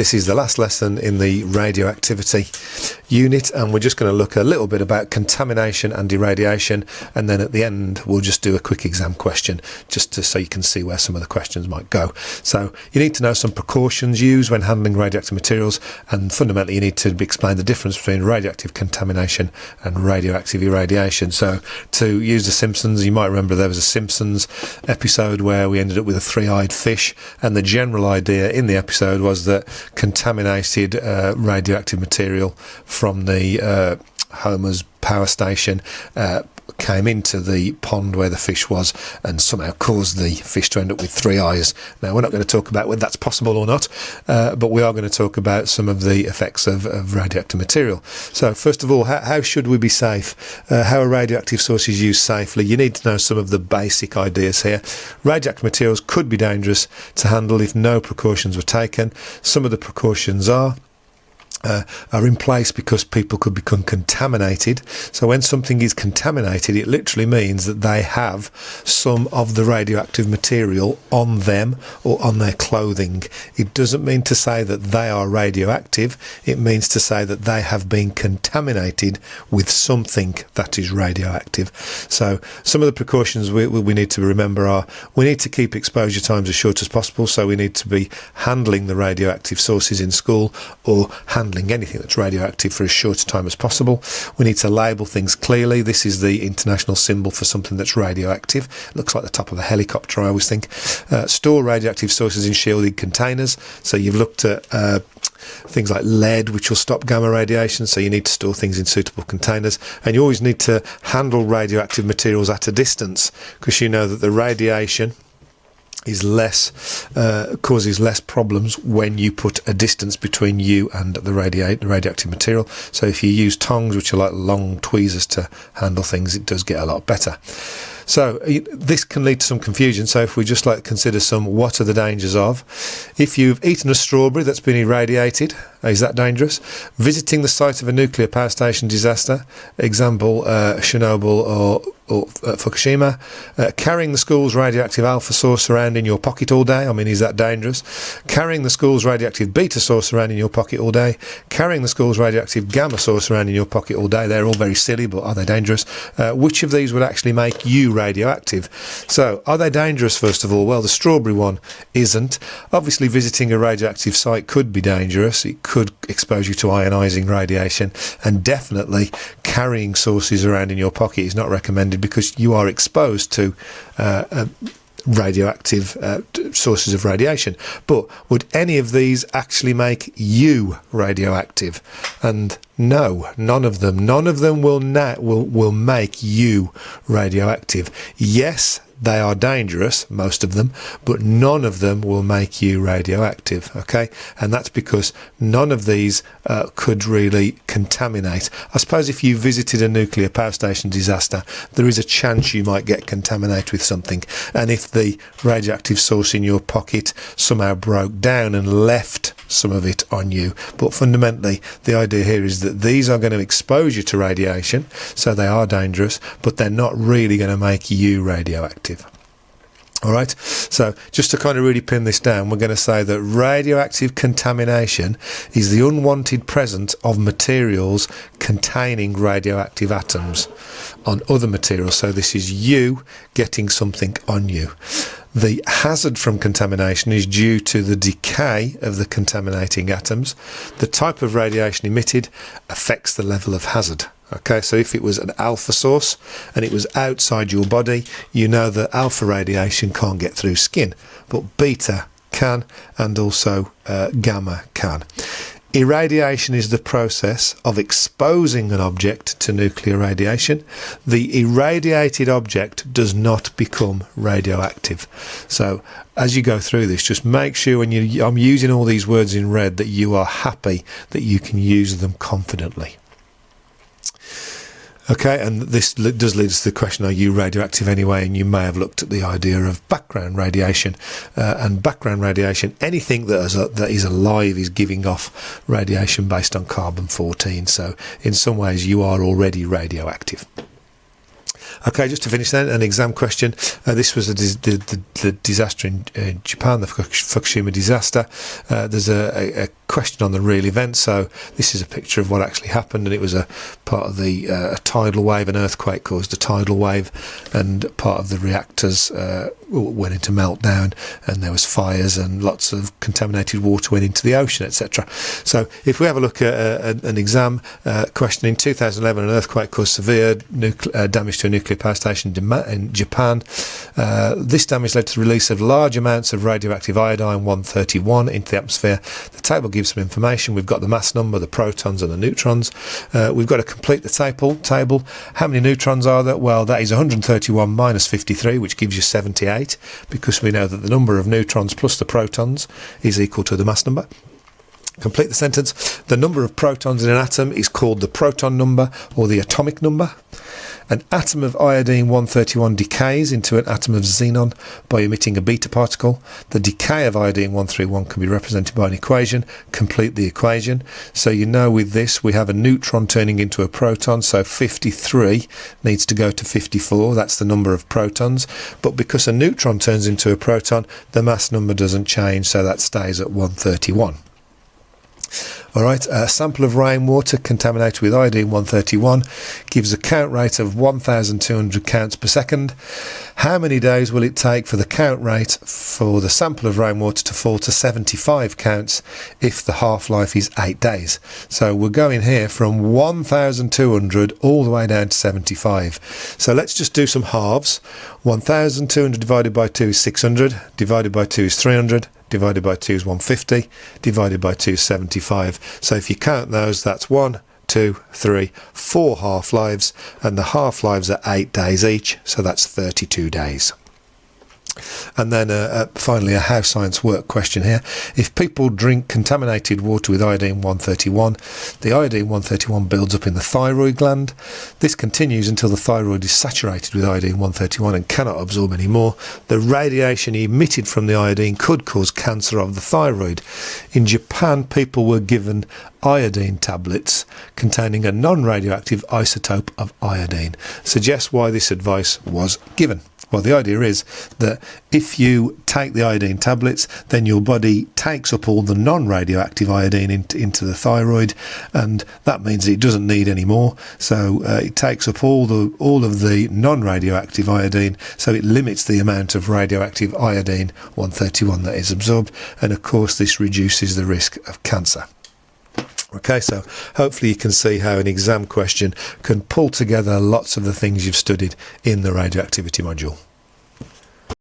This is the last lesson in the radioactivity unit, and we're just going to look a little bit about contamination and irradiation, and then at the end we'll just do a quick exam question just so you can see where some of the questions might go. So you need to know some precautions used when handling radioactive materials, and fundamentally you need to explain the difference between radioactive contamination and radioactive irradiation. So to use The Simpsons, you might remember there was a Simpsons episode where we ended up with a three-eyed fish, and the general idea in the episode was that contaminated radioactive material from the Homer's power station came into the pond where the fish was and somehow caused the fish to end up with three eyes. Now, we're not going to talk about whether that's possible or not, but we are going to talk about some of the effects of radioactive material. So, first of all, how should we be safe? How are radioactive sources used safely? You need to know some of the basic ideas here. Radioactive materials could be dangerous to handle if no precautions were taken. Some of the precautions are in place because people could become contaminated. So when something is contaminated, it literally means that they have some of the radioactive material on them or on their clothing. It doesn't mean to say that they are radioactive. It means to say that they have been contaminated with something that is radioactive. So some of the precautions we need to remember are we need to keep exposure times as short as possible. So we need to be handling the radioactive sources in school or handling anything that's radioactive for as short a time as possible. We need to label things clearly. This is the international symbol for something that's radioactive. It looks like the top of a helicopter, I always think. Store radioactive sources in shielded containers. So you've looked at things like lead, which will stop gamma radiation, so you need to store things in suitable containers. And you always need to handle radioactive materials at a distance, because you know that the radiation is causes less problems when you put a distance between you and the radioactive material. So if you use tongs, which are like long tweezers to handle things, it does get a lot better. So this can lead to some confusion. So if we just consider what are the dangers of? If you've eaten a strawberry that's been irradiated, is that dangerous? Visiting the site of a nuclear power station disaster, example Chernobyl or Fukushima. Carrying the school's radioactive alpha source around in your pocket all day, is that dangerous? Carrying the school's radioactive beta source around in your pocket all day. Carrying the school's radioactive gamma source around in your pocket all day. They're all very silly, but are they dangerous? Which of these would actually make you radioactive? So, are they dangerous, first of all? Well, the strawberry one isn't. Obviously, visiting a radioactive site could be dangerous. It could expose you to ionising radiation, and definitely carrying sources around in your pocket is not recommended, because you are exposed to radioactive sources of radiation. But would any of these actually make you radioactive? And no, none of them. None of them will make you radioactive. Yes, they are dangerous, most of them, but none of them will make you radioactive, okay? And that's because none of these could really contaminate. I suppose if you visited a nuclear power station disaster, there is a chance you might get contaminated with something. And if the radioactive source in your pocket somehow broke down and left some of it on you. But fundamentally, the idea here is that these are going to expose you to radiation, so they are dangerous, but they're not really going to make you radioactive. All right, so just to kind of really pin this down, we're going to say that radioactive contamination is the unwanted presence of materials containing radioactive atoms on other materials. So this is you getting something on you. The hazard from contamination is due to the decay of the contaminating atoms. The type of radiation emitted affects the level of hazard. Okay, so if it was an alpha source and it was outside your body, you know that alpha radiation can't get through skin, but beta can, and also gamma can. Irradiation is the process of exposing an object to nuclear radiation. The irradiated object does not become radioactive. So as you go through this, just make sure when I'm using all these words in red that you are happy that you can use them confidently. Okay, and this does lead us to the question, are you radioactive anyway? And you may have looked at the idea of background radiation. And background radiation, anything that is alive is giving off radiation based on carbon-14. So in some ways you are already radioactive. Okay, just to finish then, an exam question. This was the disaster in Japan, the Fukushima disaster. There's a question on the real event. So this is a picture of what actually happened, and it was a part of the a tidal wave. An earthquake caused a tidal wave, and part of the reactors went into meltdown, and there was fires, and lots of contaminated water went into the ocean, etc. So if we have a look at an exam question, in 2011 an earthquake caused severe damage to a nuclear power station in Japan. This damage led to the release of large amounts of radioactive iodine-131 into the atmosphere. The table gives some information. We've got the mass number, the protons and the neutrons. We've got to complete the table. How many neutrons are there? Well, that is 131 minus 53, which gives you 78, because we know that the number of neutrons plus the protons is equal to the mass number. Complete the sentence. The number of protons in an atom is called the proton number or the atomic number. An atom of iodine-131 decays into an atom of xenon by emitting a beta particle. The decay of iodine-131 can be represented by an equation. Complete the equation. So you know with this we have a neutron turning into a proton, so 53 needs to go to 54. That's the number of protons. But because a neutron turns into a proton, the mass number doesn't change, so that stays at 131. Alright, a sample of rainwater contaminated with iodine-131 gives a count rate of 1,200 counts per second. How many days will it take for the count rate for the sample of rainwater to fall to 75 counts if the half-life is 8 days? So we're going here from 1,200 all the way down to 75. So let's just do some halves. 1,200 divided by 2 is 600, divided by 2 is 300, divided by 2 is 150, divided by 2 is 75. So if you count those, that's 1, 2, 3, 4 half-lives, and the half-lives are 8 days each, so that's 32 days. And then finally a how science work question here. If people drink contaminated water with iodine-131, the iodine-131 builds up in the thyroid gland. This continues until the thyroid is saturated with iodine-131 and cannot absorb any more. The radiation emitted from the iodine could cause cancer of the thyroid. In Japan, people were given iodine tablets containing a non-radioactive isotope of iodine. Suggest why this advice was given. Well, the idea is that if you take the iodine tablets, then your body takes up all the non-radioactive iodine into the thyroid, and that means it doesn't need any more. So it takes up all of the non-radioactive iodine, so it limits the amount of radioactive iodine-131 that is absorbed, and of course this reduces the risk of cancer. Okay, so hopefully you can see how an exam question can pull together lots of the things you've studied in the radioactivity module.